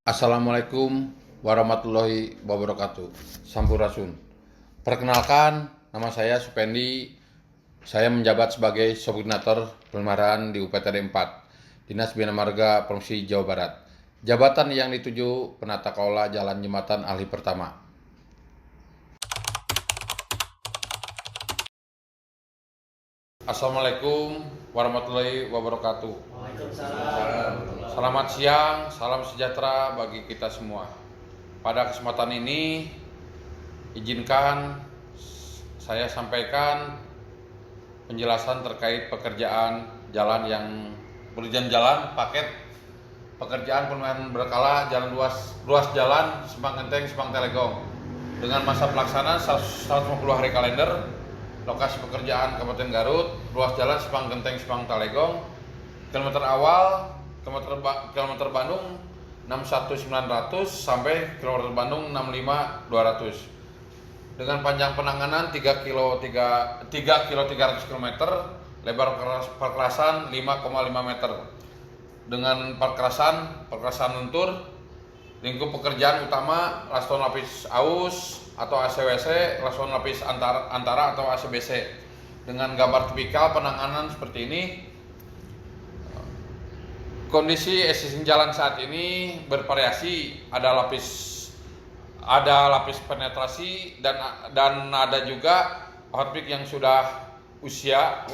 Assalamualaikum warahmatullahi wabarakatuh. Sampurasun. Perkenalkan, nama saya Supendi. Saya menjabat sebagai Subkoordinator Pemeliharaan di UPTD 4, Dinas Bina Marga Provinsi Jawa Barat. Jabatan yang dituju penata kelola Jalan Jembatan Ahli Pertama. Assalamualaikum warahmatullahi wabarakatuh. Waalaikumsalam. Selamat siang, salam sejahtera bagi kita semua. Pada kesempatan ini, izinkan saya sampaikan penjelasan terkait pekerjaan jalan yang jalan paket pekerjaan pemeliharaan berkala jalan ruas jalan Simpang Genteng Simpang Telegong dengan masa pelaksanaan 150 hari kalender. Lokasi pekerjaan Kabupaten Garut, ruas jalan Simpang Genteng Simpang Telegong, kilometer awal kilometer Bandung 61900 sampai kilometer Bandung 65200 dengan panjang penanganan 3 kilo 300 km, lebar perkerasan 5,5 meter dengan perkerasan luntur. Lingkup pekerjaan utama laston lapis aus atau ACWC, laston lapis antara atau ACBC. Dengan gambar tipikal penanganan seperti ini. Kondisi existing jalan saat ini bervariasi, ada lapis penetrasi dan ada juga hotpick yang sudah usia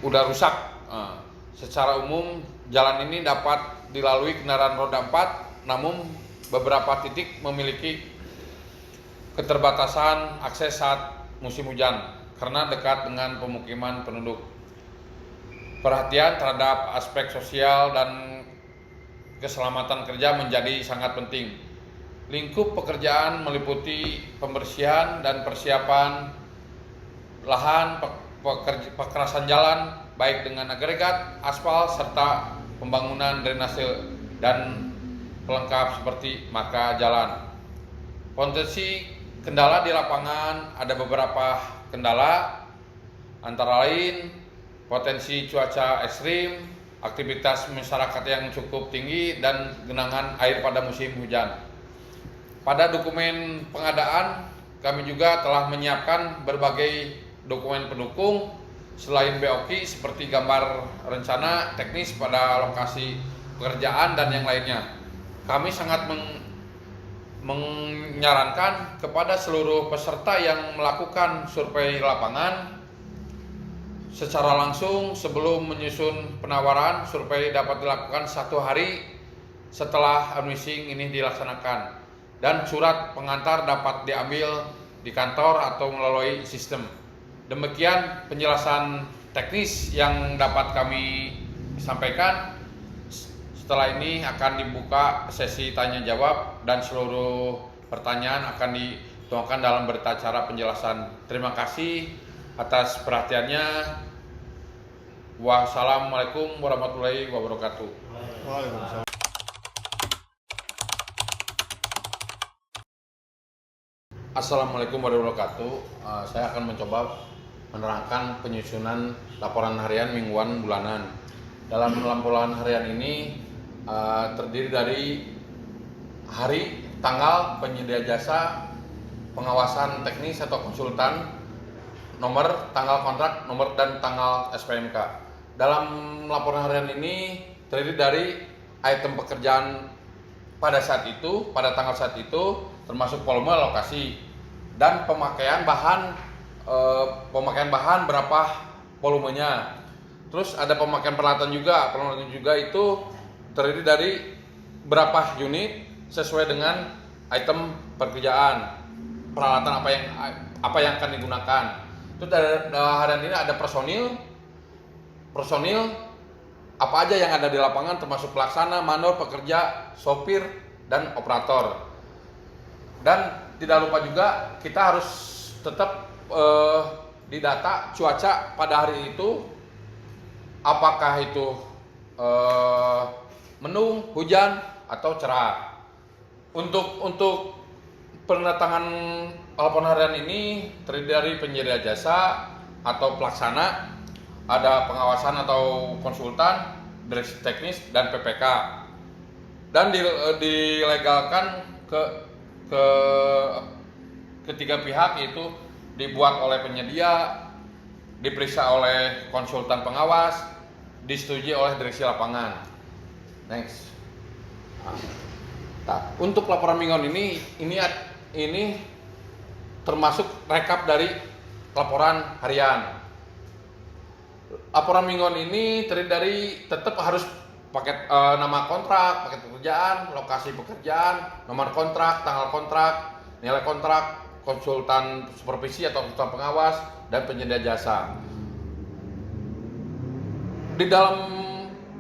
udah rusak. Secara umum jalan ini dapat dilalui kendaraan roda 4, namun beberapa titik memiliki keterbatasan akses saat musim hujan karena dekat dengan pemukiman penduduk. Perhatian terhadap aspek sosial dan keselamatan kerja menjadi sangat penting. Lingkup pekerjaan meliputi pembersihan dan persiapan lahan, pekerasan jalan baik dengan agregat, aspal, serta pembangunan drainase dan pelengkap seperti marka jalan. Potensi kendala di lapangan ada beberapa kendala, antara lain potensi cuaca ekstrim, aktivitas masyarakat yang cukup tinggi, dan genangan air pada musim hujan. Pada dokumen pengadaan, kami juga telah menyiapkan berbagai dokumen pendukung selain BOQ seperti gambar rencana teknis pada lokasi pekerjaan dan yang lainnya. Kami sangat menyarankan kepada seluruh peserta yang melakukan survei lapangan secara langsung sebelum menyusun penawaran. Survei dapat dilakukan 1 hari setelah admission ini dilaksanakan, dan surat pengantar dapat diambil di kantor atau melalui sistem. Demikian penjelasan teknis yang dapat kami sampaikan. Setelah ini akan dibuka sesi tanya jawab dan seluruh pertanyaan akan dituangkan dalam berita acara penjelasan. Terima kasih atas perhatiannya. Wassalamualaikum warahmatullahi wabarakatuh. Waalaikumsalam. Assalamualaikum warahmatullahi wabarakatuh. Saya akan mencoba menerangkan penyusunan laporan harian, mingguan, bulanan. Dalam laporan harian ini terdiri dari hari, tanggal, penyedia jasa, pengawasan teknis atau konsultan, nomor, tanggal kontrak, nomor dan tanggal SPMK. Dalam laporan harian ini terdiri dari item pekerjaan pada tanggal saat itu, termasuk volume, lokasi, dan pemakaian bahan berapa volumenya. Terus ada pemakaian peralatan juga. Peralatan juga itu terdiri dari berapa unit sesuai dengan item pekerjaan, peralatan apa yang akan digunakan. Terus harian ini ada personil apa aja yang ada di lapangan, termasuk pelaksana, mandor, pekerja, sopir, dan operator. Dan tidak lupa juga kita harus tetap didata cuaca pada hari itu, apakah itu mendung, hujan, atau cerah. Untuk penetangan laporan harian ini terdiri dari penyedia jasa atau pelaksana, ada pengawasan atau konsultan, Direksi Teknis dan PPK. Dan dilegalkan ke ketiga pihak, yaitu dibuat oleh penyedia, diperiksa oleh konsultan pengawas, disetujui oleh direksi lapangan. Next. Nah, untuk laporan mingguan ini termasuk rekap dari laporan harian. Laporan mingguan ini terdiri dari tetap harus paket nama kontrak, paket pekerjaan, lokasi pekerjaan, nomor kontrak, tanggal kontrak, nilai kontrak, konsultan supervisi atau konsultan pengawas, dan penyedia jasa. Di dalam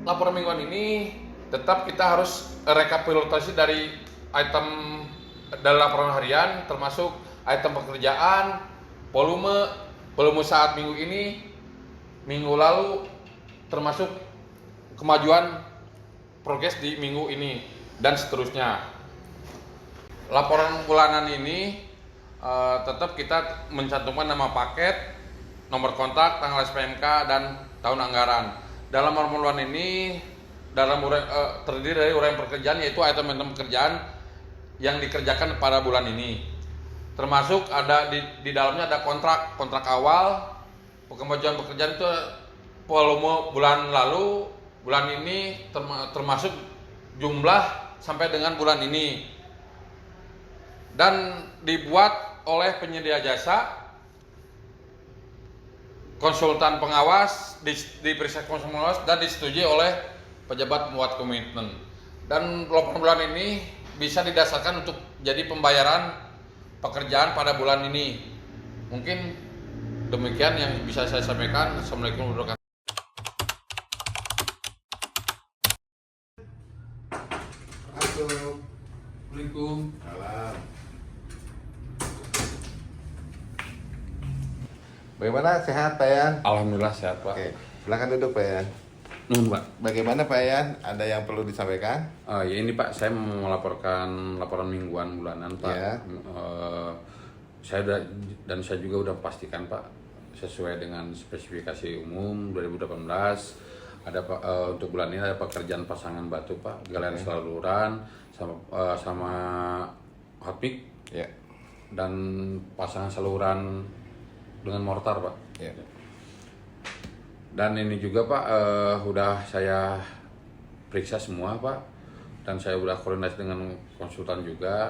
laporan mingguan ini tetap kita harus rekapitulasi dari item dari laporan harian, termasuk item pekerjaan, volume saat minggu ini, minggu lalu, termasuk kemajuan progres di minggu ini, dan seterusnya. Laporan bulanan ini tetap kita mencantumkan nama paket, nomor kontak, tanggal SPMK, dan tahun anggaran. Dalam laporan ini terdiri dari uraian pekerjaan, yaitu item-item pekerjaan yang dikerjakan pada bulan ini. Termasuk ada di dalamnya ada kontrak awal, kemajuan pekerjaan itu volume bulan lalu, bulan ini, termasuk jumlah sampai dengan bulan ini, dan dibuat oleh penyedia jasa, konsultan pengawas, diperiksa konsultan pengawas, dan disetujui oleh pejabat pembuat komitmen. Dan laporan bulan ini bisa didasarkan untuk jadi pembayaran pekerjaan pada bulan ini. Mungkin demikian yang bisa saya sampaikan. Assalamualaikum warahmatullahi wabarakatuh. Assalamualaikum. Salam. Bagaimana, sehat Pak Yan? Alhamdulillah sehat, Pak. Oke, silakan duduk Pak Yan. Pak. Bagaimana Pak Yan? Ada yang perlu disampaikan? Ya ini Pak, saya mau melaporkan laporan mingguan bulanan, Pak. Ya. Saya juga udah pastikan, Pak, sesuai dengan spesifikasi umum 2018. Ada untuk bulan ini ada pekerjaan pasangan batu, Pak, galian saluran sama hot mix, Ya. dan pasangan saluran dengan mortar, Pak. Ya. Dan ini juga, Pak, udah saya periksa semua, Pak, dan saya udah koordinasi dengan konsultan juga.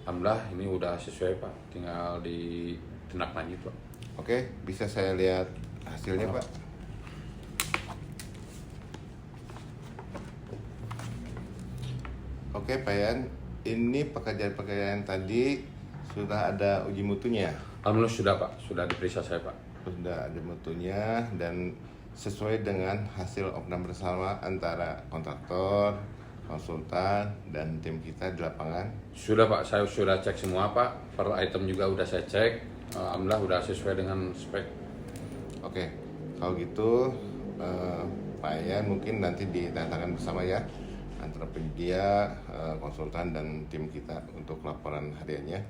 Alhamdulillah ini udah sesuai, Pak, tinggal ditindak lanjut, Pak. Oke, bisa saya lihat hasilnya Pak? Oke Pak Yan, ini pekerjaan-pekerjaan tadi sudah ada uji mutunya? Alhamdulillah sudah, Pak, sudah diperiksa saya, Pak. Sudah ada mutunya dan sesuai dengan hasil opnam bersama antara kontraktor, konsultan, dan tim kita di lapangan. Sudah, Pak, saya sudah cek semua, Pak, per item juga udah saya cek. Alhamdulillah udah sesuai dengan spek. Oke, kalau gitu Pak Yan mungkin nanti ditandatangan bersama ya antara penyedia, konsultan, dan tim kita untuk laporan hariannya.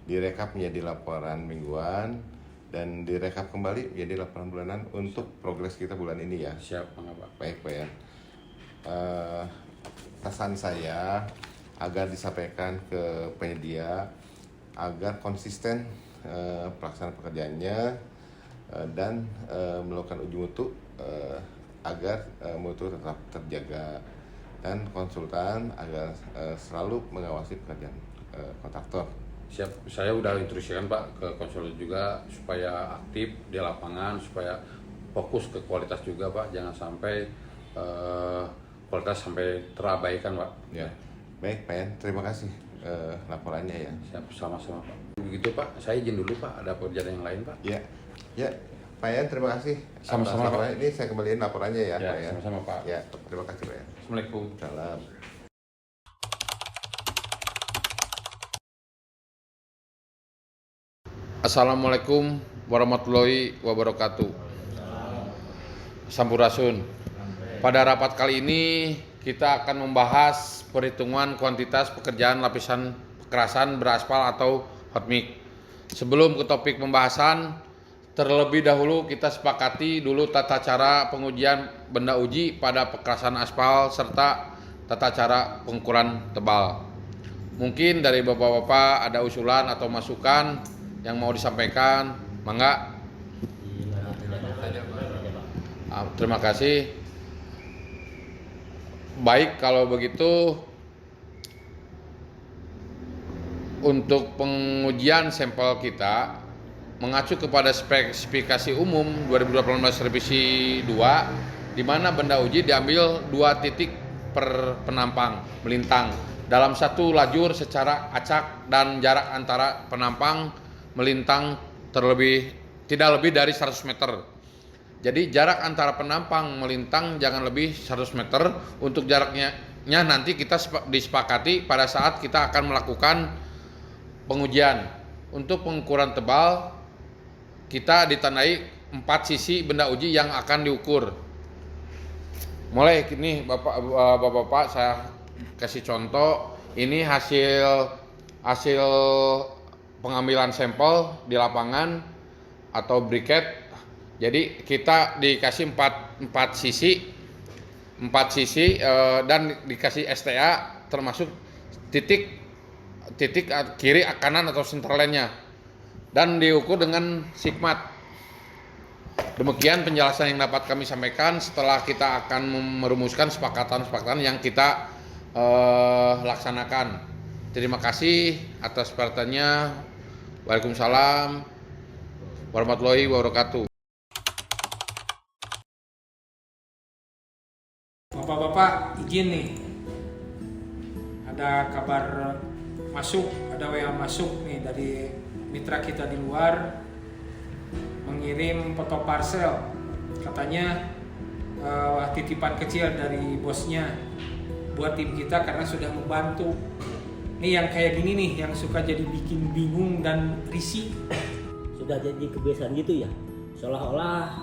Direkap menjadi laporan mingguan dan direkap kembali menjadi laporan bulanan untuk progres kita bulan ini ya. Siap, Pak. Baik Pak Yan. Pesan saya agar disampaikan ke penyedia agar konsisten pelaksanaan pekerjaannya dan melakukan uji mutu agar mutu tetap terjaga, dan konsultan agar selalu mengawasi pekerjaan kontraktor. Siap, saya udah instruksikan, Pak, ke konsultan juga supaya aktif di lapangan, supaya fokus ke kualitas juga, Pak. Jangan sampai kualitas sampai terabaikan, Pak. Ya, baik Pak Yan, terima kasih laporannya ya. Siap, sama-sama, Pak. Begitu, Pak, saya izin dulu, Pak, ada pekerjaan yang lain, Pak. Ya, ya Pak Yan, terima kasih. Sama-sama, Atas Pak. laporan ini saya kembaliin laporannya ya, Ya, Pak Yan. sama-sama, Pak. Ya, terima kasih Pak Yan. Assalamualaikum. Salam. Assalamualaikum warahmatullahi wabarakatuh. Sampurasun. Pada rapat kali ini kita akan membahas perhitungan kuantitas pekerjaan lapisan kekerasan beraspal atau hot mix. Sebelum ke topik pembahasan, terlebih dahulu kita sepakati dulu tata cara pengujian benda uji pada pekerasan aspal serta tata cara pengukuran tebal. Mungkin dari bapak-bapak ada usulan atau masukan yang mau disampaikan, mangga. Terima kasih. Baik, kalau begitu untuk pengujian sampel kita mengacu kepada spesifikasi umum 2018 revisi 2, di mana benda uji diambil 2 titik per penampang melintang dalam satu lajur secara acak dan jarak antara penampang melintang tidak lebih dari 100 meter. Jadi jarak antara penampang melintang jangan lebih 100 meter. Untuk jaraknya nanti kita disepakati pada saat kita akan melakukan pengujian. Untuk pengukuran tebal kita ditandai 4 sisi benda uji yang akan diukur. Mulai ini bapak-bapak saya kasih contoh. Ini hasil pengambilan sampel di lapangan atau briket. Jadi kita dikasih 4 sisi dan dikasih STA termasuk titik kiri, kanan atau sinterlennya dan diukur dengan sigmat. Demikian penjelasan yang dapat kami sampaikan setelah kita akan merumuskan sepakatan yang kita laksanakan. Terima kasih atas perhatiannya. Waalaikumsalam warahmatullahi wabarakatuh. Bapak-bapak, izin nih, ada kabar masuk, ada WA masuk nih dari mitra kita di luar, mengirim foto parcel, katanya titipan kecil dari bosnya buat tim kita karena sudah membantu. Nih yang kayak gini nih, yang suka jadi bikin bingung dan risih. Sudah jadi kebiasaan gitu ya, seolah-olah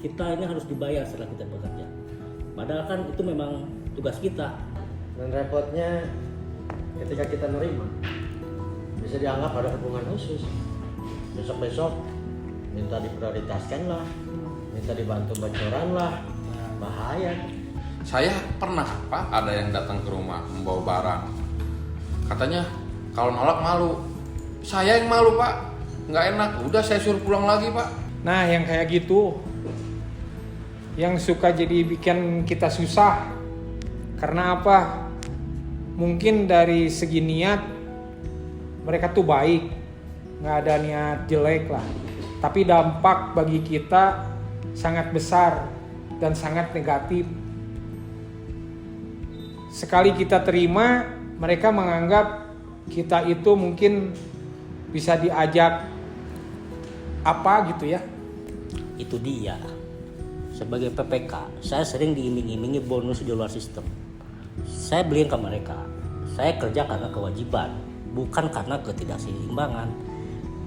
kita ini harus dibayar setelah kita bekerja. Padahal kan itu memang tugas kita. Dan repotnya ketika kita nerima bisa dianggap ada hubungan khusus. Besok-besok minta diprioritaskan lah, minta dibantu bocoran lah, bahaya. Saya pernah ada yang datang ke rumah membawa barang. Katanya kalau nolak malu. Saya yang malu Pak, nggak enak. Udah saya suruh pulang lagi Pak. Nah yang kayak gitu, yang suka jadi bikin kita susah. Karena apa? Mungkin dari segi niat mereka tuh baik, nggak ada niat jelek lah. Tapi dampak bagi kita sangat besar dan sangat negatif. Sekali kita terima, mereka menganggap kita itu mungkin bisa diajak apa gitu ya. Itu dia. Sebagai PPK, saya sering diiming-imingi bonus di luar sistem. Saya beliin ke mereka. Saya kerja karena kewajiban, bukan karena ketidakseimbangan.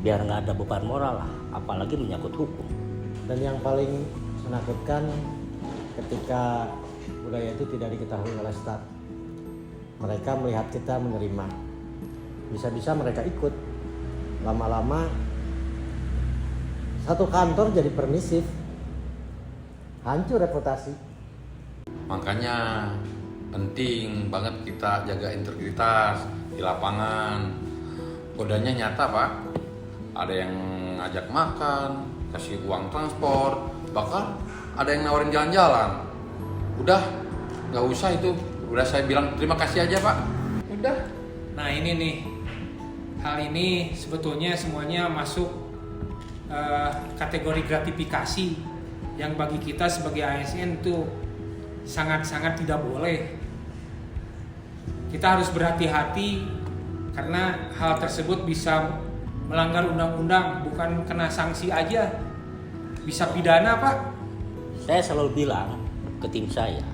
Biar nggak ada beban moral lah, apalagi menyangkut hukum. Dan yang paling menakutkan ketika budaya itu tidak diketahui oleh staf. Mereka melihat kita menerima. Bisa-bisa mereka ikut. Lama-lama satu kantor jadi permisif. Hancur reputasi. Makanya penting banget kita jaga integritas di lapangan. Kodenya nyata Pak. Ada yang ngajak makan, kasih uang transport, bahkan ada yang nawarin jalan-jalan. Udah, nggak usah itu. Udah saya bilang terima kasih aja Pak. Udah. Nah ini nih, hal ini sebetulnya semuanya masuk kategori gratifikasi yang bagi kita sebagai ASN itu sangat-sangat tidak boleh. Kita harus berhati-hati karena hal tersebut bisa melanggar undang-undang, bukan kena sanksi aja, bisa pidana Pak. Saya selalu bilang ke tim saya,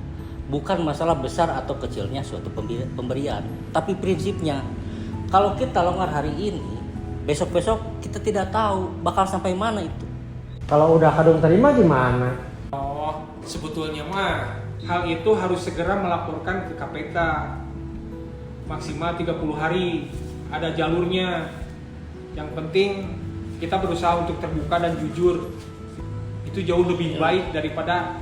bukan masalah besar atau kecilnya suatu pemberian, tapi prinsipnya. Kalau kita longgar hari ini, besok-besok kita tidak tahu bakal sampai mana itu. Kalau udah kadung terima gimana? Oh, sebetulnya mah hal itu harus segera melaporkan ke KPK. Maksimal 30 hari, ada jalurnya. Yang penting kita berusaha untuk terbuka dan jujur. Itu jauh lebih baik daripada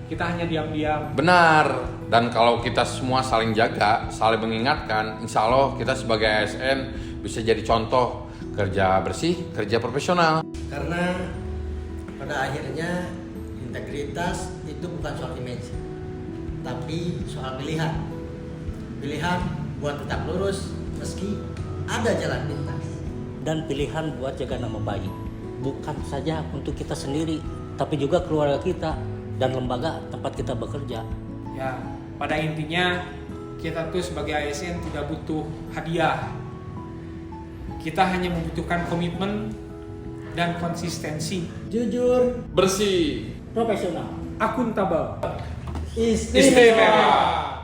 kita hanya diam-diam. Benar. Dan kalau kita semua saling jaga, saling mengingatkan, insya Allah kita sebagai ASN bisa jadi contoh kerja bersih, kerja profesional. Karena pada akhirnya integritas itu bukan soal image, tapi soal pilihan. Pilihan buat tetap lurus meski ada jalan pintas. Dan pilihan buat jaga nama baik, bukan saja untuk kita sendiri, tapi juga keluarga kita dan lembaga tempat kita bekerja. Ya, pada intinya kita tuh sebagai ASN tidak butuh hadiah. Kita hanya membutuhkan komitmen dan konsistensi. Jujur, Bersih. Profesional. Akuntabel. istimewa.